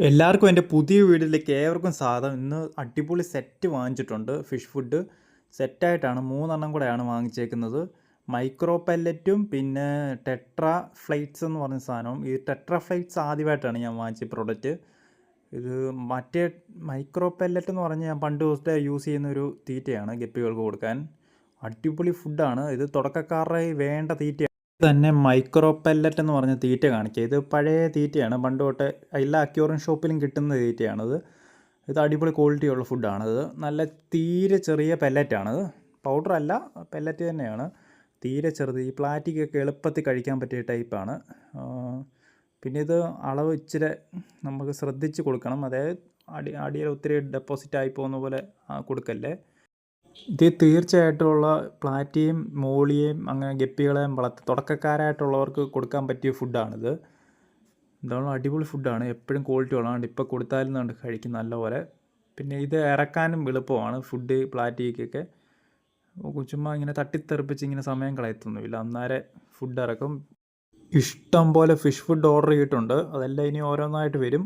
എല്ലാവർക്കും എൻ്റെ പുതിയ വീട്ടിലേക്ക് ഏവർക്കും സ്വാഗതം. ഇന്ന് അടിപൊളി സെറ്റ് വാങ്ങിച്ചിട്ടുണ്ട്. ഫിഷ് ഫുഡ് സെറ്റായിട്ടാണ് 3 കൂടെയാണ് വാങ്ങിച്ചേക്കുന്നത്. മൈക്രോ പെല്ലറ്റും പിന്നെ ടെട്രാ ഫ്ലൈറ്റ്സ് എന്ന് പറഞ്ഞ സാധനവും. ഈ ടെട്രാ ഫ്ലൈറ്റ്സ് ആദ്യമായിട്ടാണ് ഞാൻ വാങ്ങിച്ച പ്രൊഡക്റ്റ്. ഇത് മറ്റേ മൈക്രോ പെല്ലറ്റ് എന്ന് പറഞ്ഞാൽ ഞാൻ പണ്ട് ദിവസത്തെ യൂസ് ചെയ്യുന്ന ഒരു തീറ്റയാണ് ഗപ്പികൾക്ക് കൊടുക്കാൻ. അടിപൊളി ഫുഡാണ് ഇത്. തുടക്കക്കാരുടെ വേണ്ട തീറ്റയാണ്. തന്നെ മൈക്രോ പെല്ലറ്റ് എന്ന് പറഞ്ഞ തീറ്റ കാണിക്കുക. ഇത് പഴയ തീറ്റയാണ്, പണ്ട് തൊട്ടേ എല്ലാ അക്വേറിയം ഷോപ്പിലും കിട്ടുന്ന തീറ്റയാണത്. ഇത് അടിപൊളി ക്വാളിറ്റിയുള്ള ഫുഡാണത്. നല്ല തീരെ ചെറിയ പെല്ലറ്റാണത്, പൗഡറല്ല, പെല്ലറ്റ് തന്നെയാണ്. തീരെ ചെറുത്, ഈ പ്ലാറ്റിക്കൊക്കെ എളുപ്പത്തിൽ കഴിക്കാൻ പറ്റിയ ടൈപ്പാണ്. പിന്നെ ഇത് അളവ് ഇച്ചിരി നമുക്ക് ശ്രദ്ധിച്ച് കൊടുക്കണം. അതായത് അടിയിൽ ഒത്തിരി ഡെപ്പോസിറ്റ് ആയി പോകുന്ന പോലെ കൊടുക്കല്ലേ. ഇത് തീർച്ചയായിട്ടുള്ള പ്ലാറ്റിയും മോളിയെയും അങ്ങനെ ഗപ്പികളെയും തുടക്കക്കാരായിട്ടുള്ളവർക്ക് കൊടുക്കാൻ പറ്റിയ ഫുഡാണിത്. എന്തായാലും അടിപൊളി ഫുഡാണ്, എപ്പോഴും ക്വാളിറ്റി ഉള്ളതാണ്. ഇപ്പോൾ കൊടുത്താലും കണ്ട് കഴിക്കും നല്ലപോലെ. പിന്നെ ഇത് ഇറക്കാനും എളുപ്പമാണ്. ഫുഡ് പ്ലാറ്റിക്കൊക്കെ ചുമ്മാ ഇങ്ങനെ തട്ടിത്തെറിപ്പിച്ച് ഇങ്ങനെ സമയം കളയത്തൊന്നുമില്ല, അന്നേരം ഫുഡ് ഇറക്കും. ഇഷ്ടം പോലെ ഫിഷ് ഫുഡ് ഓർഡർ ചെയ്തിട്ടുണ്ട്, അതെല്ലാം ഇനി ഓരോന്നായിട്ട് വരും.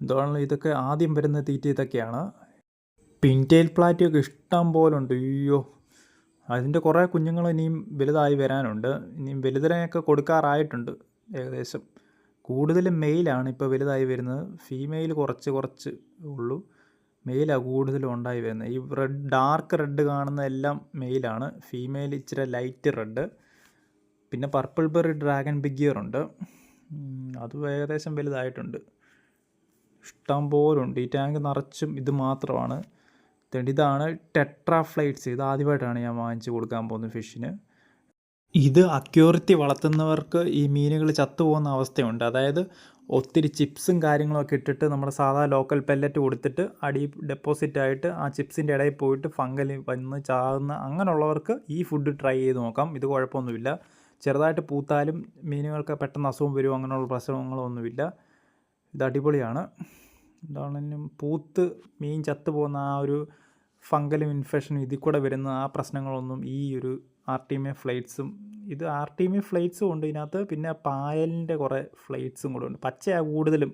എന്തായാലും ഇതൊക്കെ ആദ്യം വരുന്ന തീറ്റ ഇതൊക്കെയാണ്. പിൻറ്റെയിൽ പ്ലാറ്റിയൊക്കെ ഇഷ്ടം പോലെ ഉണ്ട്. അയ്യോ, അതിൻ്റെ കുറേ കുഞ്ഞുങ്ങൾ ഇനിയും വലുതായി വരാനുണ്ട്. ഇനിയും വലുതിനെയൊക്കെ കൊടുക്കാറായിട്ടുണ്ട് ഏകദേശം. കൂടുതലും മെയിലാണ് ഇപ്പോൾ വലുതായി വരുന്നത്. ഫീമെയിൽ കുറച്ച് ഉള്ളൂ, മെയിലാണ് കൂടുതലും ഉണ്ടായി വരുന്നത്. ഈ ഡാർക്ക് റെഡ് കാണുന്ന എല്ലാം മെയിലാണ്. ഫീമെയിൽ ഇച്ചിരി ലൈറ്റ് റെഡ്. പിന്നെ പർപ്പിൾ ബെറി ഡ്രാഗൺ ബിഗിയർ ഉണ്ട്, അതും ഏകദേശം വലുതായിട്ടുണ്ട്. ഇഷ്ടം പോലുണ്ട്. ഈ ടാങ്ക് നിറച്ചും ഇത് മാത്രമാണ്. ഇതാണ് ടെട്രാ ഫ്ലൈറ്റ്സ്. ഇത് ആദ്യമായിട്ടാണ് ഞാൻ വാങ്ങിച്ച് കൊടുക്കാൻ പോകുന്നത് ഫിഷിന്. ഇത് അക്വേറിയത്തിൽ വളർത്തുന്നവർക്ക് ഈ മീനുകൾ ചത്തുപോകുന്ന അവസ്ഥയുണ്ട്. അതായത് ഒത്തിരി ചിപ്സും കാര്യങ്ങളൊക്കെ ഇട്ടിട്ട് നമ്മുടെ സാധാ ലോക്കൽ പെല്ലറ്റ് കൊടുത്തിട്ട് അടി ഡെപ്പോസിറ്റായിട്ട് ആ ചിപ്സിൻ്റെ ഇടയിൽ പോയിട്ട് ഫംഗൽ വന്ന് ചാകുന്ന അങ്ങനെയുള്ളവർക്ക് ഈ ഫുഡ് ട്രൈ ചെയ്ത് നോക്കാം. ഇത് കുഴപ്പമൊന്നുമില്ല. ചെറുതായിട്ട് പൂത്താലും മീനുകൾക്ക് പെട്ടെന്ന് അസുഖം വരും, അങ്ങനെയുള്ള പ്രശ്നങ്ങളൊന്നുമില്ല. ഇത് അടിപൊളിയാണ്. എന്താണെങ്കിലും പൂത്ത് മീൻ ചത്തുപോകുന്ന ആ ഒരു ഫംഗലും ഇൻഫെക്ഷനും ഇതിൽ കൂടെ വരുന്ന ആ പ്രശ്നങ്ങളൊന്നും ഈ ഒരു ആർട്ടീമിയ ഫ്ലൈറ്റ്സും, ഇത് ആർട്ടീമിയ ഫ്ലൈറ്റ്സും ഉണ്ട് ഇതിനകത്ത്. പിന്നെ പായലിൻ്റെ കുറേ ഫ്ലൈറ്റ്സും കൂടെ ഉണ്ട്. പച്ചയാണ് കൂടുതലും.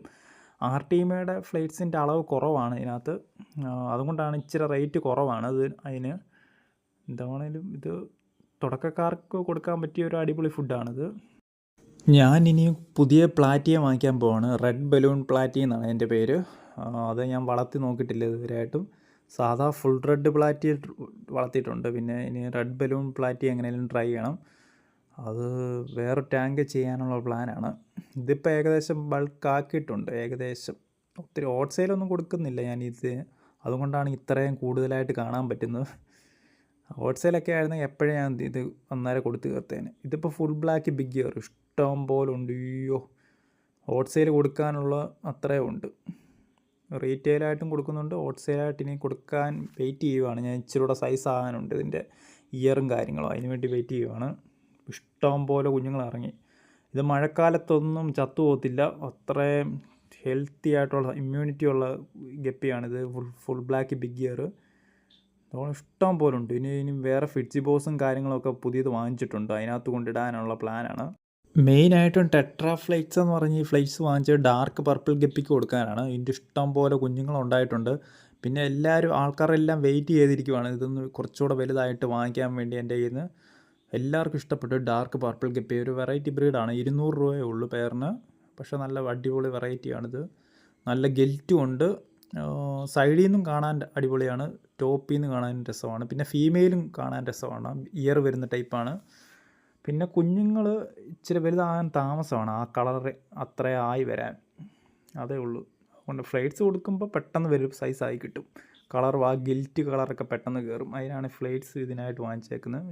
ആർട്ടീമിയയുടെ ഫ്ലൈറ്റ്സിൻ്റെ അളവ് കുറവാണ് ഇതിനകത്ത്, അതുകൊണ്ടാണ് ഇച്ചിരി റേറ്റ് കുറവാണ് അത് അതിന്. എന്താണെങ്കിലും ഇത് തുടക്കക്കാർക്ക് കൊടുക്കാൻ പറ്റിയ ഒരു അടിപൊളി ഫുഡാണിത്. ഞാൻ ഇനി പുതിയ പ്ലാറ്റിയെ വാങ്ങിക്കാൻ പോവാണ്. റെഡ് ബലൂൺ പ്ലാറ്റി എന്നാണ് എൻ്റെ പേര്. അത് ഞാൻ വളർത്തി നോക്കിയിട്ടില്ല ഇതുവരെയായിട്ടും. സാധാ ഫുൾ റെഡ് പ്ലാറ്റി വളർത്തിയിട്ടുണ്ട്. പിന്നെ ഇനി റെഡ് ബലൂൺ പ്ലാറ്റി എങ്ങനെയും ട്രൈ ചെയ്യണം. അത് വേറെ ടാങ്ക് ചെയ്യാനുള്ള പ്ലാനാണ്. ഇതിപ്പോൾ ഏകദേശം ബൾക്കാക്കിയിട്ടുണ്ട്. ഏകദേശം ഒത്തിരി ഹോൾസെയിലൊന്നും കൊടുക്കുന്നില്ല ഞാനിത്, അതുകൊണ്ടാണ് ഇത്രയും കൂടുതലായിട്ട് കാണാൻ പറ്റുന്നത്. ഹോൾസെയിലൊക്കെ ആയിരുന്നെങ്കിൽ എപ്പോഴും ഞാൻ ഇത് അന്നേരം കൊടുത്ത് തീർത്തേന്. ഇതിപ്പോൾ ഫുൾ ബ്ലാക്ക് ബിഗ് ഇയർ ഇഷ്ടം പോലെ ഉണ്ട്. അയ്യോ, ഹോൾസെയിൽ കൊടുക്കാനുള്ള അത്രയും ഉണ്ട്. റീറ്റെയിലായിട്ടും കൊടുക്കുന്നുണ്ട്, ഹോൾസെയിലായിട്ട് ഇനി കൊടുക്കാൻ വെയിറ്റ് ചെയ്യുവാണ് ഞാൻ. ഇച്ചിരി കൂടെ സൈസ് ആകാനുണ്ട് ഇതിൻ്റെ ഇയറും കാര്യങ്ങളും, അതിന് വേണ്ടി വെയിറ്റ് ചെയ്യുവാണ്. ഇഷ്ടം പോലെ കുഞ്ഞുങ്ങൾ ഇറങ്ങി. ഇത് മഴക്കാലത്തൊന്നും ചത്തുപോകത്തില്ല, അത്രയും ഹെൽത്തി ആയിട്ടുള്ള ഇമ്മ്യൂണിറ്റി ഉള്ള ഗപ്പിയാണിത്. Full black big ear. അതുകൊണ്ട് ഇഷ്ടം പോലെ ഉണ്ട്. ഇനി വേറെ ഫിഡ്ജി ബോസും കാര്യങ്ങളൊക്കെ പുതിയത് വാങ്ങിച്ചിട്ടുണ്ട്, അതിനകത്ത് കൊണ്ടിടാനുള്ള പ്ലാനാണ്. മെയിനായിട്ടും ടെട്രാ ഫ്ലൈറ്റ്സ് എന്ന് പറഞ്ഞ് ഈ ഫ്ലൈറ്റ്സ് വാങ്ങിച്ച് ഡാർക്ക് പർപ്പിൾ ഗപ്പിക്ക് കൊടുക്കാനാണ്. ഇതിൻ്റെ ഇഷ്ടം പോലെ കുഞ്ഞുങ്ങളുണ്ടായിട്ടുണ്ട്. പിന്നെ ആൾക്കാരെല്ലാം വെയിറ്റ് ചെയ്തിരിക്കുവാണ് ഇതൊന്ന് കുറച്ചുകൂടെ വലുതായിട്ട് വാങ്ങിക്കാൻ വേണ്ടി. എൻ്റെ കയ്യിൽ നിന്ന് എല്ലാവർക്കും ഇഷ്ടപ്പെട്ടു ഡാർക്ക് പർപ്പിൾ ഗപ്പി. ഒരു വെറൈറ്റി ബ്രീഡാണ്, 200 രൂപയേ ഉള്ളൂ പേരിന്. പക്ഷേ നല്ല അടിപൊളി വെറൈറ്റിയാണിത്. നല്ല ഗെൽറ്റും ഉണ്ട്. സൈഡിൽ നിന്നും കാണാൻ അടിപൊളിയാണ്, ടോപ്പിൽ നിന്ന് കാണാൻ രസമാണ്. പിന്നെ ഫീമെയിലും കാണാൻ രസമാണ്, ഇയർ വരുന്ന ടൈപ്പാണ്. പിന്നെ കുഞ്ഞുങ്ങൾ ഇച്ചിരി വലുതാകാൻ താമസമാണ്, ആ കളറ് അത്ര ആയി വരാൻ, അതേ ഉള്ളൂ. അതുകൊണ്ട് ഫ്ലൈറ്റ്സ് കൊടുക്കുമ്പോൾ പെട്ടെന്ന് വരും, സൈസായി കിട്ടും. ആ ഗിൽറ്റ് കളറൊക്കെ പെട്ടെന്ന് കയറും. അതിനാണ് ഫ്ലൈറ്റ്സ് ഇതിനായിട്ട് വാങ്ങിച്ചേക്കുന്നത്.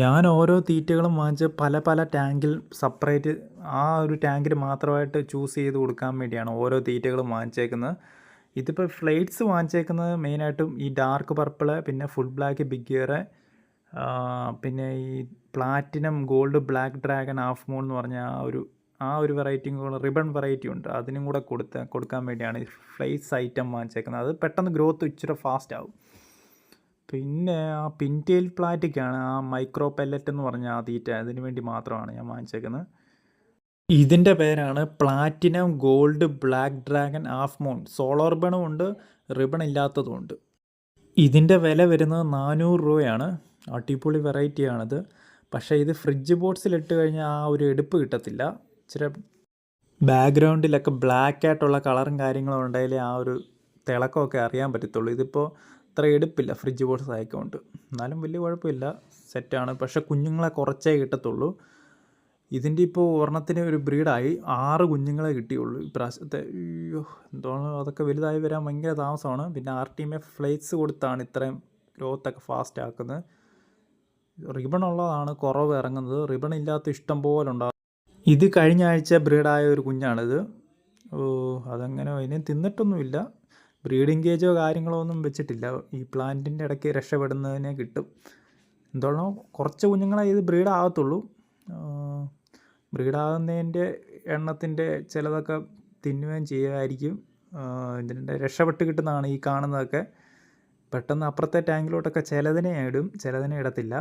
ഞാൻ ഓരോ തീറ്റകളും വാങ്ങിച്ച് പല ടാങ്കിൽ സെപ്പറേറ്റ് ആ ഒരു ടാങ്കിൽ മാത്രമായിട്ട് ചൂസ് ചെയ്ത് കൊടുക്കാൻ വേണ്ടിയാണ് ഓരോ തീറ്റകളും വാങ്ങിച്ചേക്കുന്നത്. ഇതിപ്പോൾ ഫ്ലൈറ്റ്സ് വാങ്ങിച്ചേക്കുന്നത് മെയിനായിട്ടും ഈ ഡാർക്ക് പർപ്പിള്, പിന്നെ ഫുൾ ബ്ലാക്ക് ബിഗ് ഇയർ, പിന്നെ ഈ platinum gold black dragon half moon എന്ന് പറഞ്ഞ ആ ഒരു വെറൈറ്റിയും കൂടെ റിബൺ വെറൈറ്റി ഉണ്ട്, അതിനും കൂടെ കൊടുക്കാൻ വേണ്ടിയാണ് ഈ ഫ്ലൈറ്റ്സ് ഐറ്റം വാങ്ങിച്ചേക്കുന്നത്. അത് പെട്ടെന്ന് ഗ്രോത്ത് ഇച്ചിരി ഫാസ്റ്റ് ആവും. പിന്നെ ആ പിൻറ്റെയിൽ പ്ലാറ്റിക്കാണ് ആ മൈക്രോ പെല്ലറ്റ് എന്ന് പറഞ്ഞ ആ തീറ്റ, അതിന് വേണ്ടി മാത്രമാണ് ഞാൻ വാങ്ങിച്ചേക്കുന്നത്. ഇതിൻ്റെ പേരാണ് platinum gold black dragon half moon. Solo റിബണും ഉണ്ട്, റിബൺ ഇല്ലാത്തതും ഉണ്ട്. ഇതിൻ്റെ വില വരുന്നത് 400 രൂപയാണ്. അടിപൊളി വെറൈറ്റിയാണിത്. പക്ഷേ ഇത് ഫ്രിഡ്ജ് ബോക്സിലിട്ട് കഴിഞ്ഞാൽ ആ ഒരു എടുപ്പ് കിട്ടത്തില്ല. ഇച്ചിരി ബാക്ക്ഗ്രൗണ്ടിലൊക്കെ ബ്ലാക്ക് ആയിട്ടുള്ള കളറും കാര്യങ്ങളും ഉണ്ടെങ്കിലേ ആ ഒരു തിളക്കമൊക്കെ അറിയാൻ പറ്റത്തുള്ളൂ. ഇതിപ്പോൾ അത്ര എടുപ്പില്ല ഫ്രിഡ്ജ് ബോക്സ് ആയിക്കൊണ്ട്. എന്നാലും വലിയ കുഴപ്പമില്ല, സെറ്റാണ്. പക്ഷേ കുഞ്ഞുങ്ങളെ കുറച്ചേ കിട്ടത്തുള്ളൂ. ഇതിൻ്റെ ഇപ്പോൾ ഒരെണ്ണത്തിന് ഒരു ബ്രീഡായി 6 കുഞ്ഞുങ്ങളെ കിട്ടിയുള്ളൂ ഇപ്രാവശ്യത്തെ. അയ്യോ, എന്താണ് അതൊക്കെ വലുതായി വരാൻ ഭയങ്കര താമസമാണ്. പിന്നെ RTMF ഫ്ലേക്സ് കൊടുത്താണ് ഇത്രയും ഗ്രോത്തൊക്കെ ഫാസ്റ്റ് ആക്കുന്നത്. റിബൺ ഉള്ളതാണ് കുറവ് ഇറങ്ങുന്നത്, റിബൺ ഇല്ലാത്ത ഇഷ്ടം പോലെ ഉണ്ടാകും. ഇത് കഴിഞ്ഞ ആഴ്ച ബ്രീഡായ ഒരു കുഞ്ഞാണിത്. അതങ്ങനെ അതിനെ തിന്നിട്ടൊന്നുമില്ല. ബ്രീഡിങ് കേജോ കാര്യങ്ങളോ ഒന്നും വെച്ചിട്ടില്ല. ഈ പ്ലാന്റിൻ്റെ ഇടയ്ക്ക് രക്ഷപ്പെടുന്നതിനെ കിട്ടും. എന്തോണോ കുറച്ച് കുഞ്ഞുങ്ങളെ ഇത് ബ്രീഡാകത്തുള്ളൂ. ബ്രീഡാകുന്നതിൻ്റെ എണ്ണത്തിൻ്റെ ചിലതൊക്കെ തിന്നുകയും ചെയ്യുമായിരിക്കും. ഇതിൻ്റെ രക്ഷപ്പെട്ട് കിട്ടുന്നതാണ് ഈ കാണുന്നതൊക്കെ. പെട്ടെന്ന് അപ്പുറത്തെ ടാങ്കിലോട്ടൊക്കെ ചിലതിനെ ഇടും, ചിലതിനെ ഇടത്തില്ല.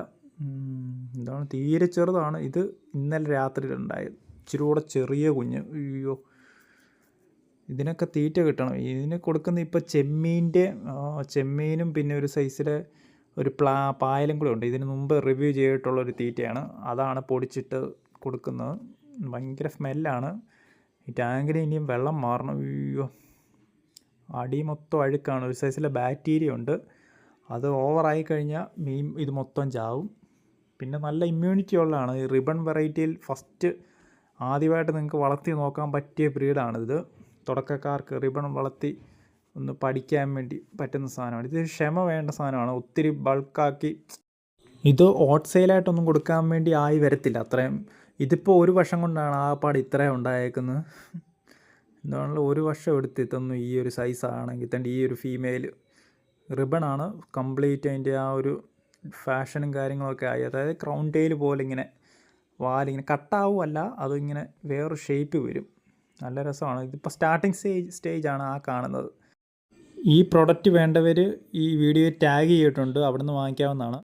എന്താണ് തീരെ ചെറുതാണ്. ഇത് ഇന്നലെ രാത്രിയിലുണ്ടായത്, ഇച്ചിരി കൂടെ ചെറിയ കുഞ്ഞ്. അയ്യോ, ഇതിനൊക്കെ തീറ്റ കിട്ടണം. ഇതിന് കൊടുക്കുന്ന ഇപ്പോൾ ചെമ്മീനും പിന്നെ ഒരു സൈസിലെ ഒരു പായലും കൂടെ ഉണ്ട്. ഇതിന് മുമ്പ് റിവ്യൂ ചെയ്തിട്ടുള്ളൊരു തീറ്റയാണ്, അതാണ് പൊടിച്ചിട്ട് കൊടുക്കുന്നത്. ഭയങ്കര സ്മെല്ലാണ്. ഈ ടാങ്കിന് ഇനിയും വെള്ളം മാറണം. അയ്യോ, അടി മൊത്തം അഴുക്കാണ്. ഒരു സൈസിലെ ബാക്ടീരിയ ഉണ്ട്, അത് ഓവറായി കഴിഞ്ഞാൽ മീൻ ഇത് മൊത്തം ചാവും. പിന്നെ നല്ല ഇമ്മ്യൂണിറ്റി ഉള്ളതാണ്. ഈ റിബൺ വെറൈറ്റിയിൽ ഫസ്റ്റ് ആദ്യമായിട്ട് നിങ്ങൾക്ക് വളർത്തി നോക്കാൻ പറ്റിയ ബ്രീഡാണിത്. തുടക്കക്കാർക്ക് റിബൺ വളർത്തി ഒന്ന് പഠിക്കാൻ വേണ്ടി പറ്റുന്ന സാധനമാണ്. ഇത് ക്ഷമ വേണ്ട സാധനമാണ്. ഒത്തിരി ബൾക്കാക്കി ഇത് ഹോട്ട് സെയിലായിട്ടൊന്നും കൊടുക്കാൻ വേണ്ടി ആയി വരത്തില്ല അത്രയും. ഇതിപ്പോൾ ഒരു വർഷം കൊണ്ടാണ് ആകപ്പാട് ഇത്രയും ഉണ്ടായേക്കുന്നത്. എന്താണല്ലോ ഒരു വർഷം എടുത്ത് ഇതൊന്നും ഈ ഒരു സൈസാണെങ്കിൽ തന്നെ. ഈ ഒരു ഫീമെയിൽ റിബണാണ് കംപ്ലീറ്റ്. അതിൻ്റെ ആ ഒരു ഫാഷനും കാര്യങ്ങളൊക്കെ ആയി. അതായത് ക്രൗൺ ടെയിൽ പോലെ ഇങ്ങനെ വാലിങ്ങനെ കട്ടാവുമല്ല, അതിങ്ങനെ വേറൊരു ഷേപ്പ് വരും. നല്ല രസമാണ്. ഇതിപ്പോൾ സ്റ്റാർട്ടിങ് സ്റ്റേജാണ് ആ കാണുന്നത്. ഈ പ്രൊഡക്റ്റ് വേണ്ടവർ ഈ വീഡിയോ ടാഗ് ചെയ്തിട്ടുണ്ട്, അവിടെ നിന്ന് വാങ്ങിക്കാവുന്നതാണ്.